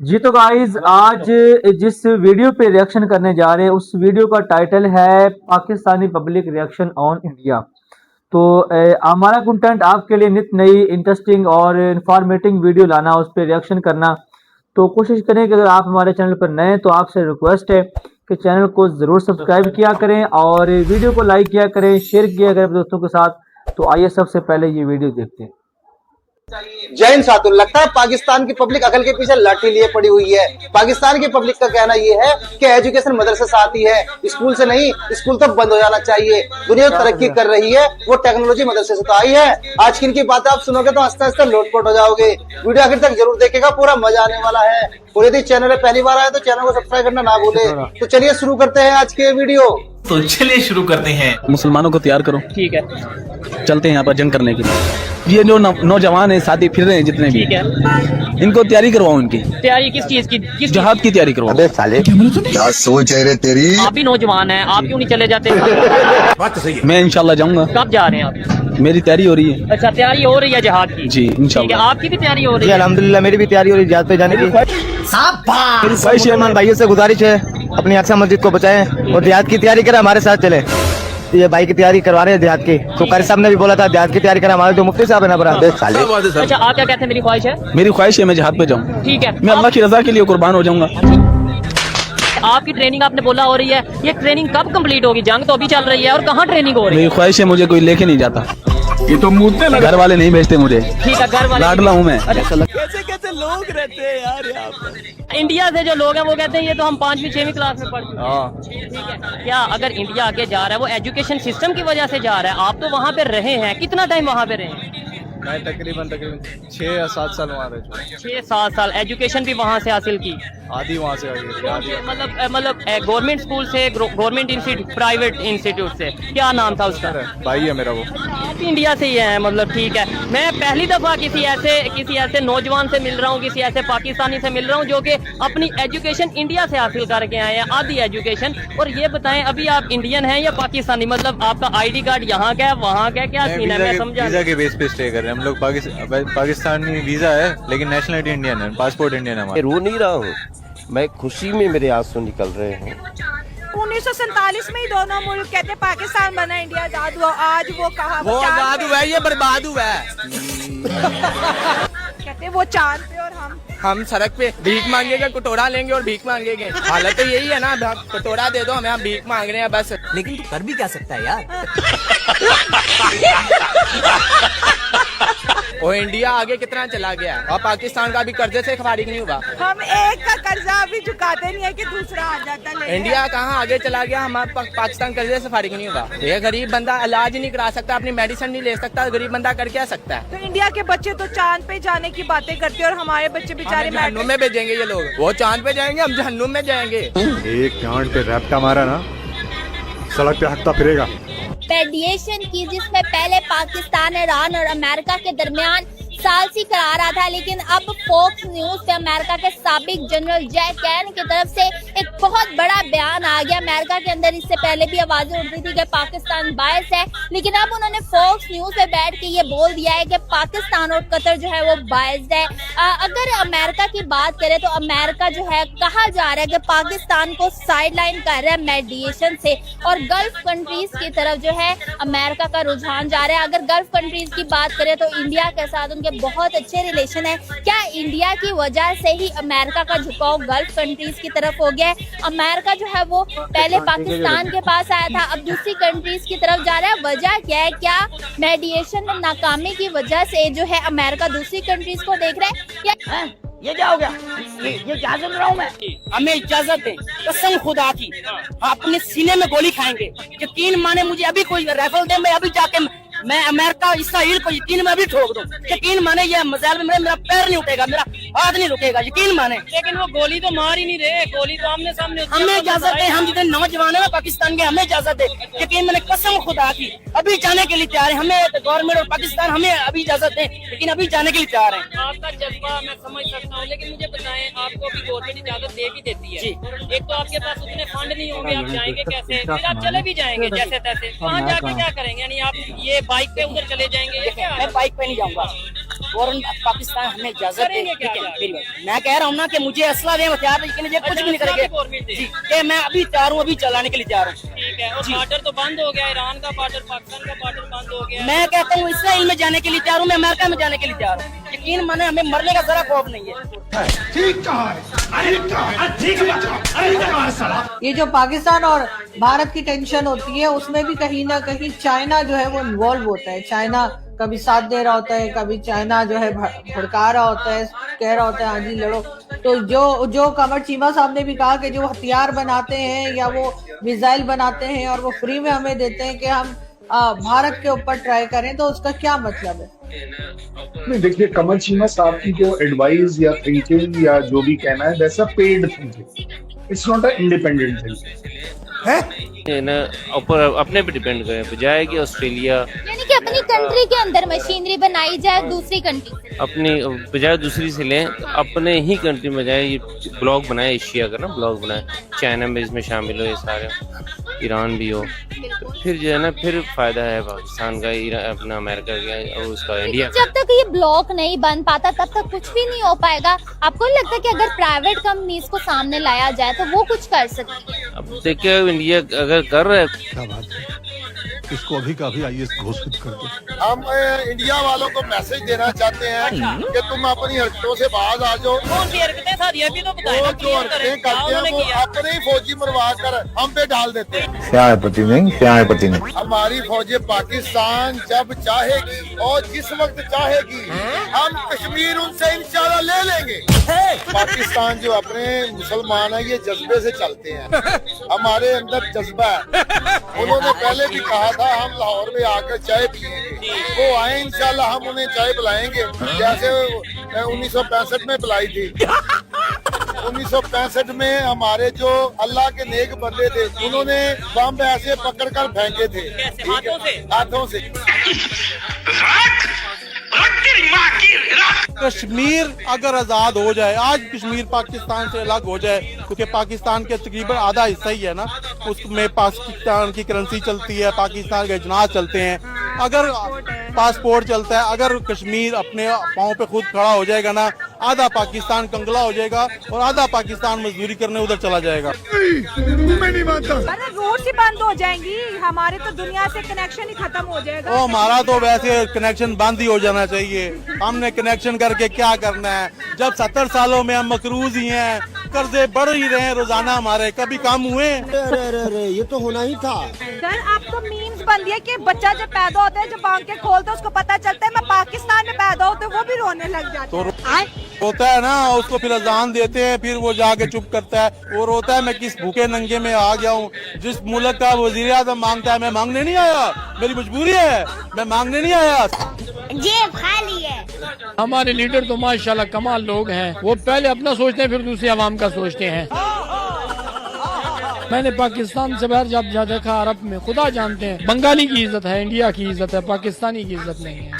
जी तो गाइस आज जिस वीडियो पे रिएक्शन करने जा रहे हैं उस वीडियो का टाइटल है Pakistani public reaction on India. तो हमारा कंटेंट आपके लिए नित नई इंटरेस्टिंग और इंफॉर्मेटिव वीडियो लाना, उस पर रिएक्शन करना। तो कोशिश करें कि अगर आप हमारे चैनल पर नए तो आपसे रिक्वेस्ट है कि चैनल को ज़रूर सब्सक्राइब किया करें और वीडियो को लाइक किया करें, शेयर किया करें दोस्तों के साथ। तो आइए सबसे पहले ये वीडियो देखते हैं। जय हिंद साथी। लगता है पाकिस्तान की पब्लिक अकल के पीछे लाठी लिए पड़ी हुई है। पाकिस्तान की पब्लिक का कहना यह है कि एजुकेशन मदरसे से आती है, स्कूल से नहीं। स्कूल तो बंद हो जाना चाहिए। दुनिया तरक्की कर रही है, वो टेक्नोलॉजी मदरसे से तो आई है। आज की इनकी बातें आप सुनोगे तो हंसते हंसते लोटपोट हो जाओगे। वीडियो आखिर तक जरूर देखेगा, पूरा मजा आने वाला है। और यदि चैनल में पहली बार आए तो चैनल को सब्सक्राइब करना ना भूले। तो चलिए शुरू करते हैं आज के वीडियो। तो चलिए शुरू करते हैं। मुसलमानों को तैयार करो, ठीक है। चलते हैं यहाँ पर जंग करने के लिए। ये जो नौजवान है शादी फिर रहे हैं जितने भी, ठीक है। इनको तैयारी करवाओ। इनकी तैयारी किस चीज की? किस जहाद की तैयारी करवाओ। अबे साले क्या सोच है रे तेरी। आप भी नौजवान हैं, आप क्यों नहीं चले जाते? बात तो सही है। मैं इंशाल्लाह जाऊंगा। कब जा रहे हैं आप? मेरी तैयारी हो रही है। अच्छा, तैयारी हो रही है जहाद की? जी ठीक है। इंशाल्लाह। आपकी भी तैयारी हो रही है? अल्हम्दुलिल्लाह मेरी भी तैयारी हो रही है जहाज पे जाने की। भाई शेरमान भाइयों से गुजारिश है अपनी अक्सा मस्जिद को बचाएं और जहाज की तैयारी करें, हमारे साथ चले। ये भाई की तैयारी करवा रहे हैं जहाज की। तो कारी साहब ने भी बोला था जहाज की तैयारी करें, हमारे जो मुफ्ती साहब है ना बड़ा साले। अच्छा, आप क्या कहते हैं? मेरी ख्वाहिश है। मेरी ख्वाहिश है मैं जहाद पे जाऊँ। ठीक है। मैं अल्लाह की रजा के लिए कुर्बान हो जाऊंगा। आपकी ट्रेनिंग आपने बोला हो रही है, ये ट्रेनिंग कब कंप्लीट होगी? जंग तो अभी चल रही है, और कहाँ ट्रेनिंग हो रही है? मेरी ख्वाहिश है मुझे कोई लेके नहीं जाता। ये तो मुद्दे लगे। घर वाले नहीं भेजते मुझे। ठीक है। घर वाले लाडला हूँ मैं। कैसे कैसे लोग रहते हैं यार यहाँ पर। इंडिया से जो लोग हैं वो कहते हैं ये तो हम 5वीं 6वीं क्लास में पढ़ चुके हैं। ठीक है। क्या अगर इंडिया आगे जा रहा है वो एजुकेशन सिस्टम की वजह से जा रहा है? आप तो वहाँ पे रहे हैं, कितना टाइम वहाँ पे रहे? मैं तकरीबन 6 या 7 साल वहाँ रह चुका। 6-7 साल। एजुकेशन भी वहाँ से हासिल की? आधी वहाँ से आगे मतलब गवर्नमेंट स्कूल से, गवर्नमेंट इंस्टीट्यूट, प्राइवेट इंस्टीट्यूट से? क्या नाम था उसका? भाई है मेरा वो। आप इंडिया से ही हैं मतलब? ठीक है। मैं पहली दफा किसी ऐसे नौजवान से मिल रहा हूँ, किसी ऐसे पाकिस्तानी से मिल रहा हूँ जो कि अपनी एजुकेशन इंडिया से हासिल करके आए हैं, आधी एजुकेशन। और ये बताएं अभी आप इंडियन हैं या पाकिस्तानी? मतलब आपका ID कार्ड यहाँ का है, वहाँ का है, क्या सीन है? मैं समझा। वीजा के बेस पे स्टे कर रहे हैं हम लोग। पाकिस्तानी वीजा है लेकिन नेशनलिटी इंडियन है, पासपोर्ट इंडियन है हमारा। रो नहीं रहा हूँ मैं, खुशी में मेरे आंसू निकल रहे हैं। 1947 में ही दोनों मुल्क कहते पाकिस्तान बना, इंडिया आजाद हुआ। आज वो कहा वो आजाद हुआ है, ये बर्बाद हुआ है। कहते वो चांद पे और हम सड़क पे भीख मांगेगा, कटोरा लेंगे और भीख मांगेंगे। हालत तो यही है ना, कटोरा दे दो हमें, हम भीख मांग रहे हैं बस। लेकिन तू कर भी क्या सकता है यार। और इंडिया आगे कितना चला गया है, और पाकिस्तान का भी कर्जे से फारिग नहीं हुआ। हम एक का कर्जा अभी चुकाते नहीं है कि दूसरा आ जाता है। इंडिया कहाँ आगे चला गया, हमारा पाकिस्तान कर्जे से फारिग नहीं हुआ। ये गरीब बंदा इलाज नहीं करा सकता, अपनी मेडिसिन नहीं ले सकता, गरीब बंदा कर क्या सकता है? तो इंडिया के बच्चे तो चांद पे जाने की बातें करते हैं और हमारे बच्चे बेचारे जहन्नुम में भेजेंगे ये लोग। वो चांद पे जाएंगे, हम जहन्नुम में जाएंगे। एक गांड पे रैप्टा मारा ना, सड़क पे हकता फिरेगा। मेडिएशन की जिसमें पहले पाकिस्तान, ईरान और अमेरिका के दरमियान सालसी करा रहा था, लेकिन अब फॉक्स न्यूज से अमेरिका के साबिक जनरल जैक कैन की तरफ से एक बहुत बड़ा बयान आ गया। अमेरिका के अंदर इससे पहले भी आवाजें उठ रही थी कि पाकिस्तान बायस है, लेकिन अब उन्होंने फॉक्स न्यूज पे बैठ के ये बोल दिया है कि पाकिस्तान और कतर जो है वो बायस है। अगर अमेरिका की बात करें तो अमेरिका जो है कहा जा रहा है कि पाकिस्तान को साइडलाइन कर रहा है मेडिएशन से, और गल्फ कंट्रीज की तरफ जो है अमेरिका का रुझान जा रहा है। अगर गल्फ कंट्रीज की बात करें तो इंडिया के साथ उनके बहुत अच्छे रिलेशन है। क्या इंडिया की वजह से ही अमेरिका का झुकाव गल्फ कंट्रीज की तरफ हो गया है? अमेरिका जो है वो पहले पाकिस्तान के पास आया था, अब दूसरी कंट्रीज की तरफ जा रहा है। वजह क्या है? क्या मेडिएशन में नाकामी की वजह से जो है अमेरिका दूसरी कंट्रीज को देख रहा है? ये क्या हो गया? ये क्या सुन रहा हूँ मैं? हमें इजाजत दे, कसम खुदा की अपने सीने में गोली खाएंगे। यकीन माने मुझे अभी कोई राइफल दे, मैं अभी जाके मैं अमेरिका इसराइल को यकीन में अभी ठोक दूं। यकीन माने ये मजाल में मेरा पैर नहीं उठेगा, मेरा हाथ नहीं रुकेगा, यकीन माने। लेकिन वो गोली तो मार ही नहीं रहे, गोली तो आमने सामने। हमें इजाजत है, हम जितने नौजवान है पाकिस्तान के, हमें इजाजत है। यकीन मैंने कसम खुदा की अभी जाने के लिए तैयार है। हमें गवर्नमेंट और पाकिस्तान हमें अभी इजाजत है, लेकिन अभी जाने के लिए तैयार है। आपका जज्बा मैं समझ सकता हूँ, लेकिन मुझे बताएं आपको अभी गवर्नमेंट इजाजत दे भी देती है। एक तो आपके पास उतने फंड नहीं होंगे, आप जाएंगे कैसे? फिर आप चले भी जाएंगे जैसे तैसे, वहाँ जाके क्या करेंगे? यानी आप ये बाइक पे उधर चले जाएंगे? मैं बाइक पे नहीं जाऊंगा, गवर्नमेंट पाकिस्तान हमें इजाजत दे, ठीक है मेरी बात। मैं कह रहा हूँ ना कि मुझे असला दे, हथियार लेकिन ये कुछ भी नहीं करेंगे जी, कि मैं अभी तैयार हूँ, अभी चलाने के लिए तैयार हूँ। ठीक है, और बॉर्डर तो बंद हो गया, ईरान का बॉर्डर, पाकिस्तान का बॉर्डर बंद हो गया। मैं कहता हूँ इसराइल में जाने के लिए तैयार हूँ, मैं अमेरिका में जाने के लिए तैयार हूँ। यकीन माने हमें मरने का जरा खौफ नहीं है। ये जो पाकिस्तान और भारत की टेंशन होती है उसमें भी कहीं ना कहीं चाइना जो है वो इन्वॉल्व होता है। चाइना कभी साथ दे रहा होता है, कभी चाइना जो है भड़का रहा होता है, कह रहा होता है हाँ जी लड़ो। तो जो कमर चीमा साहब ने भी कहा कि जो हथियार बनाते हैं या वो मिसाइल बनाते हैं और वो फ्री में हमें देते हैं कि हम भारत के ऊपर ट्राई करें, तो उसका क्या मतलब है? नहीं देखिए, कमर चीमा साहब की जो एडवाइस या थिंकिंग या जो भी कहना है that's a paid thinking, it's not a independent thinking ना। ऊपर अपने पे डिपेंड करें, बजाय कि ऑस्ट्रेलिया यानी कि अपनी कंट्री के अंदर मशीनरी बनाई जाए दूसरी कंट्री, अपनी बजाय दूसरी से लें, अपने ही कंट्री में जाए। ये ब्लॉक बनाए एशिया का ना, ब्लॉक बनाए, चाइना में इसमें शामिल हो, ये सारे ईरान भी हो, फिर जो है ना फिर फायदा है पाकिस्तान का, अपना अमेरिका का और उसका इंडिया। जब तक ये ब्लॉक नहीं बन पाता तब तक कुछ भी नहीं हो पाएगा। आपको नहीं लगता कि अगर प्राइवेट कंपनीज को सामने लाया जाए तो वो कुछ कर सकती है? अब देखिए इंडिया अगर कर रहा है, इसको अभी का अभी IAS घोषित कर दो। हम इंडिया वालों को मैसेज देना चाहते हैं कि तुम अपनी हरकतों से बाहर आ जाओ। कौन सी हरकतें सर, ये भी तो बताएं ना, जो हरकतें करते हैं वो अपने ही फौजी मरवा कर हम पे डाल देते हैं। क्या है पति नहीं हमारी फौजी पाकिस्तान जब चाहेगी और जिस वक्त चाहेगी हम कश्मीर उनसे इंशाल्लाह ले लेंगे। पाकिस्तान जो अपने मुसलमान है ये जज्बे से चलते हैं, हमारे अंदर जज्बा है। उन्होंने पहले भी कहा था हम लाहौर में आकर चाय पिएंगे, वो आए इंशाल्लाह हम उन्हें चाय पिलाएंगे जैसे 1965 में पिलाई थी। 1965 में हमारे जो अल्लाह के नेक बंदे थे उन्होंने बम ऐसे पकड़कर फेंके थे, हाथों से। कश्मीर अगर आजाद हो जाए, आज कश्मीर पाकिस्तान से अलग हो जाए, क्योंकि पाकिस्तान के तकरीबन आधा हिस्सा ही है ना, उसमें पाकिस्तान की करेंसी चलती है, पाकिस्तान के इजनास चलते हैं, अगर पासपोर्ट चलता है, अगर कश्मीर अपने पाँव पे खुद खड़ा हो जाएगा ना, आधा पाकिस्तान कंगला हो जाएगा और आधा पाकिस्तान मजदूरी करने उधर चला जाएगा। मैं नहीं मानता। रोड ही बंद हो जाएंगी, हमारे तो दुनिया से कनेक्शन ही खत्म हो जाएगा। ओ हमारा तो वैसे कनेक्शन बंद ही हो जाना चाहिए। हमने कनेक्शन करके क्या करना है, जब 70 सालों में हम मकरूज ही हैं, कर्जे बढ़ ही रहे हैं रोजाना, हमारे कभी कम हुए? अरे ये तो होना ही था। सर आपको मीम्स बन दिया कि बच्चा जब पैदा होता है, जब आंखें खोलता है उसको पता चलता है मैं पाकिस्तान में पैदा होता हूँ, वो भी रोने लग जाता है। होता है ना, उसको फिर अजान देते हैं, फिर वो जाके चुप करता है, वो रोता है मैं किस भूखे नंगे में आ गया हूँ। जिस मुल्क का वजीर आज़म मांगता है, मैं मांगने नहीं आया, मेरी मजबूरी है, मैं मांगने नहीं आया। जेब खाली है। हमारे लीडर तो माशाल्लाह कमाल लोग हैं, वो पहले अपना सोचते हैं फिर दूसरी आवाम का सोचते हैं। मैंने पाकिस्तान से बाहर जब देखा अरब में, खुदा जानते हैं बंगाली की इज्जत है, इंडिया की इज्जत है, पाकिस्तानी की इज्जत नहीं है।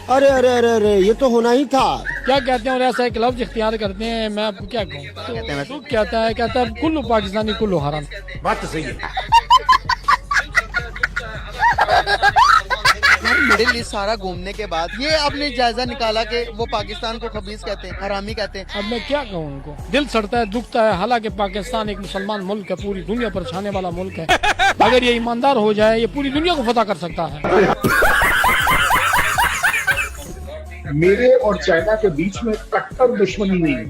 अरे ये तो होना ही था। क्या कहते हैं, और ऐसा एक लफ्ज इख्तियार करते हैं, मैं आपको क्या कहूँ, तो कहता है कुल्लू पाकिस्तानी कुल्लू हराम। बात तो सही है। मिडिल ईस्ट सारा घूमने के बाद ये आपने जायजा निकाला कि वो पाकिस्तान को खबीज कहते हैं, हरामी कहते हैं। अब मैं क्या कहूँ उनको, दिल सड़ता है, दुखता है। हालांकि पाकिस्तान एक मुसलमान मुल्क है, पूरी दुनिया पर छाने वाला मुल्क है। अगर ये ईमानदार हो जाए, ये पूरी दुनिया को फतह कर सकता है। मेरे और चाइना के बीच में कट्टर दुश्मनी नहीं है।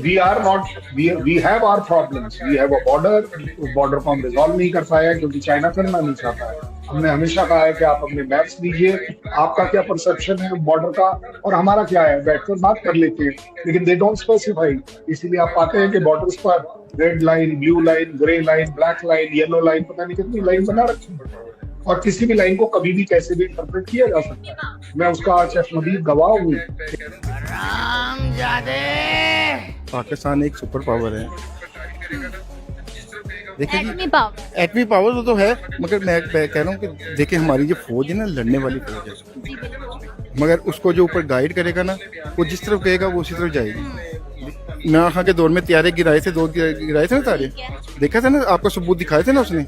We are not, we have our problems. We have a border. उस बॉर्डर को हम रिजॉल्व नहीं कर पाया क्योंकि चाइना करना नहीं चाहता है। हमने हमेशा कहा है कि आप अपने मैप्स दीजिए, आपका क्या परसेप्शन है बॉर्डर का और हमारा क्या है, बैठकर बात कर लेते हैं, लेकिन दे डोंट स्पेसिफाई। इसीलिए आप पाते हैं कि बॉर्डर्स पर red line, blue line, grey line, black line, yellow line, पता नहीं कितनी लाइन बना रखी है और किसी भी लाइन को कभी भी कैसे भी इंटरप्रेट किया जा सकता है। मैं उसका चश्मदीद गवाह हूँ। पाकिस्तान एक सुपर पावर है, देखिए एटमी पावर तो है, मगर मैं कह रहा हूँ कि देखिए हमारी जो फौज है ना, लड़ने वाली फौज है, मगर उसको जो ऊपर गाइड करेगा ना, वो जिस तरफ कहेगा वो उसी तरफ जाएगी। मैं खां के दौर में त्यारे गिराए थे, 2 गिराए थे ना तारे, देखा था ना, आपको सबूत दिखाए थे ना उसने,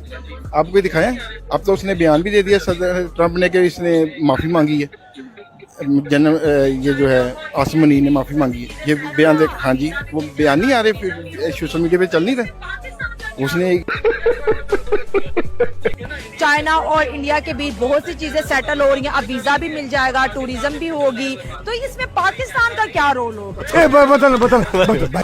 आपको दिखाया। अब तो उसने बयान भी दे दिया सदर ट्रंप ने कि इसने माफी मांगी है। जन्म ये जो है आसिम मनी ने माफी मांगी है, ये बयान दे। हाँ जी, वो बयान नहीं आ रहे फिर सोशल मीडिया पे चल नहीं रहे। उसने चाइना और इंडिया के बीच बहुत सी चीजें सेटल हो रही हैं, अब वीजा भी मिल जाएगा, टूरिज्म भी होगी, तो इसमें पाकिस्तान का क्या रोल होगा?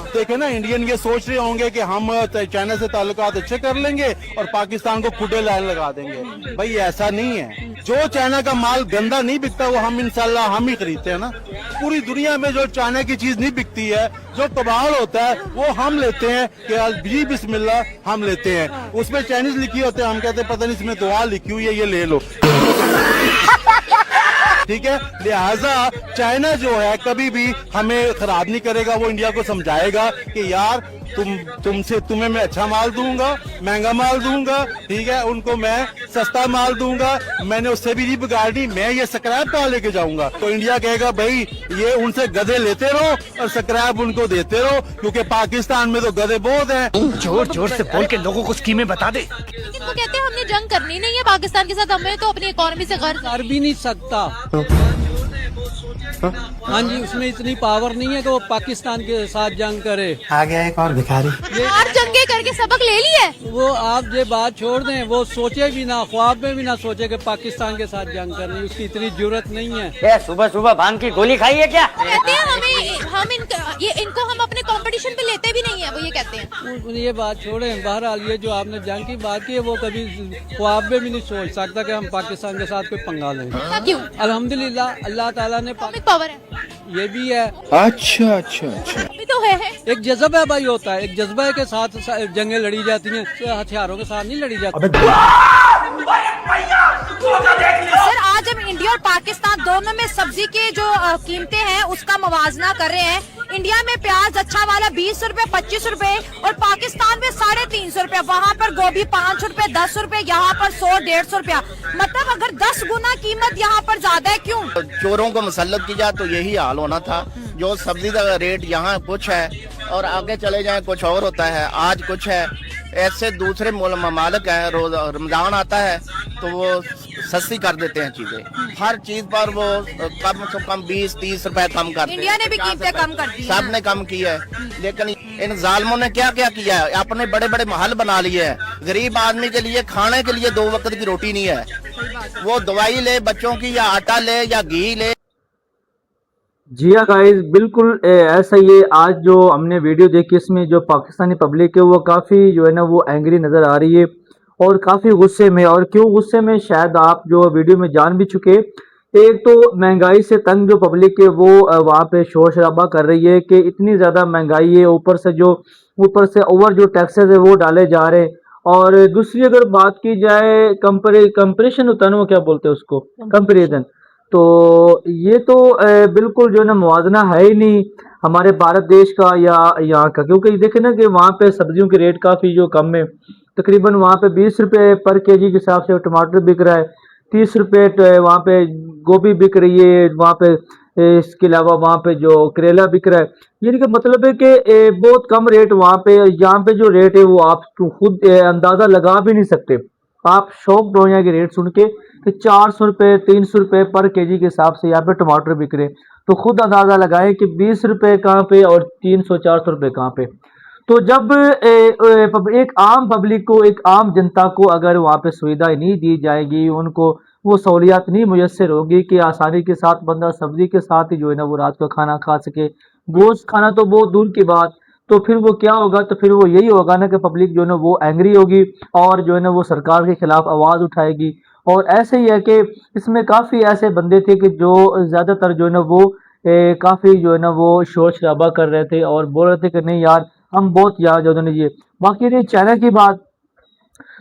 देखे ना, इंडियन ये सोच रहे होंगे कि हम चाइना से ताल्लुकात अच्छे कर लेंगे और पाकिस्तान को खुदे लाइन लगा देंगे। भाई ऐसा नहीं है। जो चाइना का माल गंदा नहीं बिकता वो हम इंशाल्लाह हम ही खरीदते हैं ना। पूरी दुनिया में जो चाइना की चीज नहीं बिकती है, जो कबाल होता है वो हम लेते हैं कि जी बिस्मिल्लाह हम लेते हैं। उसमें चाइनीज लिखी होते हैं, हम कहते हैं पता नहीं इसमें दुआ लिखी हुई है, ये ले लो। ठीक है, लिहाजा चाइना जो है कभी भी हमें खराब नहीं करेगा। वो इंडिया को समझाएगा कि यार तुम्हें मैं अच्छा माल दूंगा, महंगा माल दूंगा, ठीक है, उनको मैं सस्ता माल दूंगा, मैंने उससे भी नहीं बिगाड़ी, मैं ये स्क्रैप कहाँ लेके जाऊंगा। तो इंडिया कहेगा भाई ये उनसे गधे लेते रहो और स्क्रैप उनको देते रहो, क्योंकि पाकिस्तान में तो गधे बहुत हैं। जोर जोर से बोल के लोगों को स्कीमें बता दे। लेकिन वो कहते हैं हमने जंग करनी नहीं है पाकिस्तान के साथ, हमें तो अपनी इकोनॉमी से गर्ज कर भी नहीं सकता। हाँ जी, उसमें इतनी पावर नहीं है कि वो पाकिस्तान के साथ जंग करे। आ गया एक और भिखारी। चार जंगे करके सबक ले लिए। वो आप ये बात छोड़ दें, वो सोचे भी ना, ख्वाब में भी ना सोचे कि पाकिस्तान के साथ जंग करनी, उसकी इतनी जरूरत नहीं है। सुबह सुबह भांग की गोली खाई है क्या? कहते हैं इनको हम अपने कंपटीशन पे लेते भी नहीं है, वो ये कहते हैं। ये बात छोड़ें, बहरहाल ये जो आपने जंग की बात की है वो कभी ख्वाब में भी नहीं सोच सकता कि हम पाकिस्तान के साथ कोई पंगा लें। क्यों? अल्हम्दुलिल्लाह अल्लाह ताला ने पावर है, ये भी है। अच्छा अच्छा अच्छा, भी तो है। एक जज्बा भाई होता है, एक जज्बा के साथ जंगें लड़ी जाती हैं, हथियारों के साथ नहीं लड़ी जाती। सर, आज हम इंडिया और पाकिस्तान दोनों में सब्जी के जो कीमतें हैं उसका मुवाजना कर रहे हैं। इंडिया में प्याज अच्छा वाला 20 रुपए, 25 रुपए और पाकिस्तान में 350 रुपए। वहाँ पर गोभी 5 रुपए, 10 रुपए, यहाँ पर 100-150 रुपया। मतलब अगर 10 गुना कीमत यहाँ पर ज्यादा है, क्यों? चोरों को मुसल्लत की जाए तो यही हाल होना था। जो सब्जी का रेट यहाँ कुछ है और आगे चले जाए कुछ और होता है, आज कुछ है। ऐसे दूसरे ममालिक है, रोज रमजान आता है तो वो सस्ती कर देते हैं चीजें। हर चीज पर वो कम से कम 20-30 रुपए कम करते हैं। इंडिया ने भी कीमतें कम कर दी, सब ने कम की है। लेकिन इन जालमों ने क्या क्या किया है, अपने बड़े बड़े महल बना लिए हैं। गरीब आदमी के लिए खाने के लिए 2 वक्त की रोटी नहीं है। वो दवाई ले बच्चों की, या आटा ले या घी ले। जी हाँ गाइस, बिल्कुल ऐसा ही। आज जो हमने वीडियो देखी इसमें जो पाकिस्तानी पब्लिक है वो काफ़ी जो है ना वो एंग्री नज़र आ रही है और काफ़ी गुस्से में। और क्यों गुस्से में, शायद आप जो वीडियो में जान भी चुके। एक तो महंगाई से तंग जो पब्लिक है वो वहाँ पे शोर शराबा कर रही है कि इतनी ज़्यादा महंगाई है, ऊपर से ओवर जो टैक्सेस है वो डाले जा रहे हैं। और दूसरी अगर बात की जाए कंपेरिजन होता है ना, वो क्या बोलते हैं उसको, कंपेरिजन, तो ये तो बिल्कुल जो है ना मुवाजना है ही नहीं हमारे भारत देश का या यहाँ का। क्योंकि देखे ना कि वहाँ पे सब्जियों के रेट काफ़ी जो कम है, तकरीबन वहाँ पे 20 रुपये पर केजी के हिसाब से टमाटर बिक रहा है, 30 रुपये वहाँ पे गोभी बिक रही है, वहाँ पे इसके अलावा वहाँ पे जो करेला बिक रहा है। यानी कि मतलब है कि बहुत कम रेट वहाँ पे, यहाँ पे जो रेट है वो आप खुद अंदाज़ा लगा भी नहीं सकते। आप शौक हो जाएंगे रेट सुन के कि 400 रुपये 300 रुपये पर केजी के हिसाब से यहाँ पे टमाटर बिक रहे, तो खुद अंदाज़ा लगाएं कि 20 रुपये कहाँ पे और 300-400 रुपये कहाँ पे। तो जब एक आम पब्लिक को, एक आम जनता को अगर वहाँ पे सुविधा नहीं दी जाएगी, उनको वो सहूलियात नहीं मुयस्सर होगी कि आसानी के साथ बंदा सब्जी के साथ ही जो है ना वो रात का खाना खा सके, गोश्त खाना तो बहुत दूर की बात, तो फिर वो क्या होगा, तो फिर वो यही होगा ना कि पब्लिक जो है ना वो एंग्री होगी और जो है ना वो सरकार के खिलाफ आवाज़ उठाएगी। और ऐसे ही है कि इसमें काफ़ी ऐसे बंदे थे कि जो ज़्यादातर जो है ना वो काफ़ी जो है ना वो शोर शराबा कर रहे थे और बोल रहे थे कि नहीं यार हम बहुत यार जो है ये। बाकी रही चाइना की बात,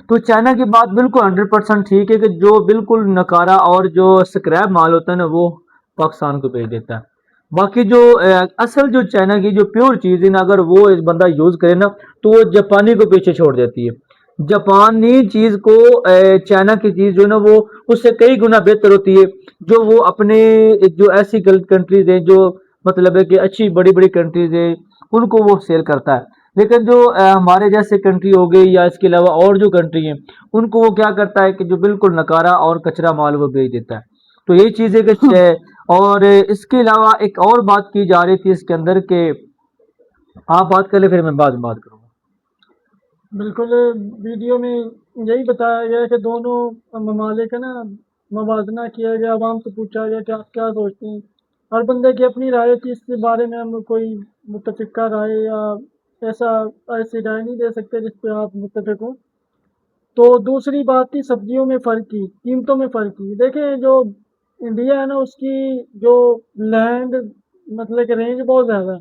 तो चाइना की बात बिल्कुल 100% ठीक है कि जो बिल्कुल नकारा और जो स्क्रैप माल होता है ना वो पाकिस्तान को भेज देता है। बाकी जो असल जो चाइना की जो प्योर चीज़ है ना, अगर वो इस बंदा यूज़ करे ना तो वो जापानी को पीछे छोड़ देती है। जापानी चीज़ को चाइना की चीज़ जो है ना वो उससे कई गुना बेहतर होती है। जो वो अपने जो ऐसी कंट्रीज हैं जो मतलब है कि अच्छी बड़ी बड़ी कंट्रीज हैं उनको वो सेल करता है। लेकिन जो हमारे जैसे कंट्री हो गई या इसके अलावा और जो कंट्री हैं उनको वो क्या करता है कि जो बिल्कुल नकारा और कचरा माल वो बेच देता है। तो यही चीज़ है कि और इसके अलावा एक और बात की जा रही थी इसके अंदर के, आप बात कर ले फिर मैं बाद में बात करूँगा। बिल्कुल, वीडियो में यही बताया गया है कि दोनों ममालिक का ना मवाजना किया गया, आवाम से पूछा गया कि आप क्या सोचते हैं। हर बंदे की अपनी राय थी, इसके बारे में हम कोई मुत्तफ़िका राय या ऐसी राय नहीं दे सकते जिस पे आप मुत्तफ़िक हो। तो दूसरी बात थी सब्जियों में फ़र्क की, कीमतों में फ़र्क की। देखें जो इंडिया है ना, उसकी जो लैंड मतलब कि रेंज बहुत ज़्यादा है,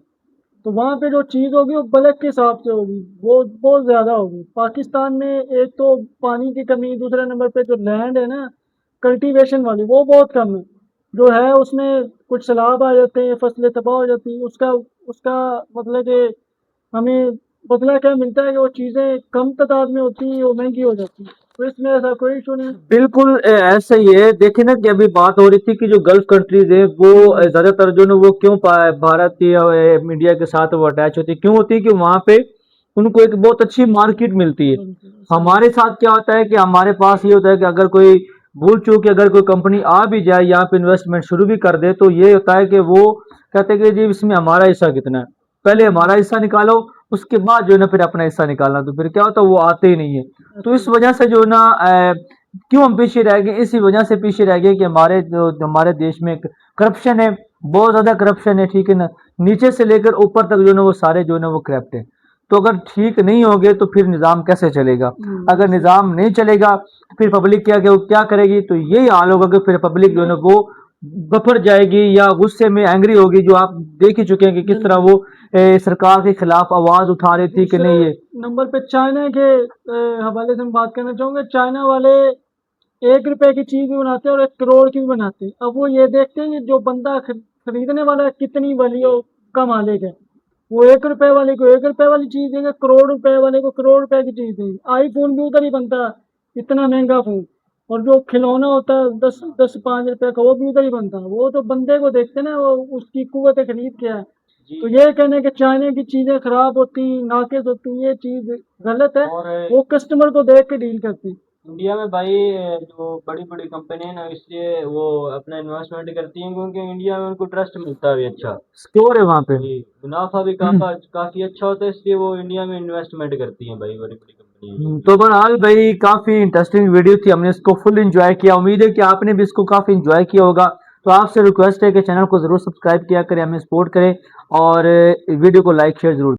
तो वहाँ पे जो चीज़ होगी वो बल्क के हिसाब से होगी, वो बहुत ज़्यादा होगी। पाकिस्तान में एक तो पानी की कमी, दूसरे नंबर पे जो लैंड है ना कल्टीवेशन वाली, वो बहुत कम है। जो है उसमें कुछ सैलाब आ जाते हैं, फसलें तबाह हो जाती हैं, उसका मतलब कि हमें बदला क्या मिलता है कि वो चीज़ें कम तादाद में होती हैं, वो महंगी हो जाती हैं। तो इसमें ऐसा कोई इशू नहीं है। बिल्कुल ऐसा ही है। देखिए ना कि अभी बात हो रही थी कि जो गल्फ कंट्रीज है वो ज्यादातर जो ना वो क्यों भारत या इंडिया के साथ वो अटैच होती है, क्यों होती है कि वहाँ पे उनको एक बहुत अच्छी मार्केट मिलती है। हमारे साथ क्या होता है कि हमारे पास ये होता है कि अगर कोई भूल चूक के अगर कोई कंपनी आ भी जाए यहाँ पे इन्वेस्टमेंट शुरू भी कर दे, तो ये होता है कि वो कहते हैं कि जी इसमें हमारा हिस्सा कितना है, पहले हमारा हिस्सा निकालो, उसके बाद जो है ना फिर अपना हिस्सा निकालना। तो फिर क्या होता है वो आते ही नहीं है। तो इस वजह से जो ना क्यों हम पीछे रह गए, इसी वजह से पीछे रह गए कि हमारे देश में करप्शन है, बहुत ज्यादा करप्शन है, ठीक है ना, नीचे से लेकर ऊपर तक जो ना वो सारे जो ना वो करप्ट है। तो अगर ठीक नहीं होगे तो फिर निज़ाम कैसे चलेगा? अगर निज़ाम नहीं चलेगा फिर पब्लिक क्या करेगी? तो यही हाल होगा कि फिर पब्लिक जो है ना वो बफर जाएगी या गुस्से में एंग्री होगी, जो आप देख ही चुके हैं कि किस तरह वो सरकार के खिलाफ आवाज उठा रही थी कि नहीं। ये नंबर पे चाइना के हवाले से हम बात करना चाहूँगे। चाइना वाले 1 रुपए की चीज़ भी बनाते हैं और 1 करोड़ की भी बनाते हैं। अब वो ये देखते हैं कि जो बंदा खरीदने वाला कितनी वैल्यू का मालिक है। वो 1 रुपए वाले को 1 रुपए वाली चीज़ देंगे, करोड़ रुपए वाले को करोड़ रुपए की चीज़ देंगे। आईफोन भी उधर ही बनता है, इतना महंगा फ़ोन। और जो खिलौना होता है 10-5 रुपए का, वो भी उधर ही बनता है। वो तो बंदे को देखते ना, वो उसकी कुव्वत खरीद क्या है। तो ये कहने कि चाइना की चीज़ें खराब होती, नाकिस होती, ये चीज़ गलत है। वो कस्टमर को देख के डील करती। इंडिया में भाई जो बड़ी बड़ी कंपनी है ना, इसलिए वो अपना इन्वेस्टमेंट करती हैं क्योंकि इंडिया में उनको ट्रस्ट मिलता है भी अच्छा, सिक्योर है वहाँ पे, मुनाफा भी काफी अच्छा होता है, इसलिए वो इंडिया में इन्वेस्टमेंट करती हैं भाई बड़ी बड़ी कंपनी। तो बहरहाल भाई काफी इंटरेस्टिंग वीडियो थी, हमने इसको फुल एंजॉय किया। उम्मीद है कि आपने भी इसको काफी एंजॉय किया होगा। तो आपसे रिक्वेस्ट है कि चैनल को जरूर सब्सक्राइब किया करें, हमें सपोर्ट करें और वीडियो को लाइक शेयर जरूर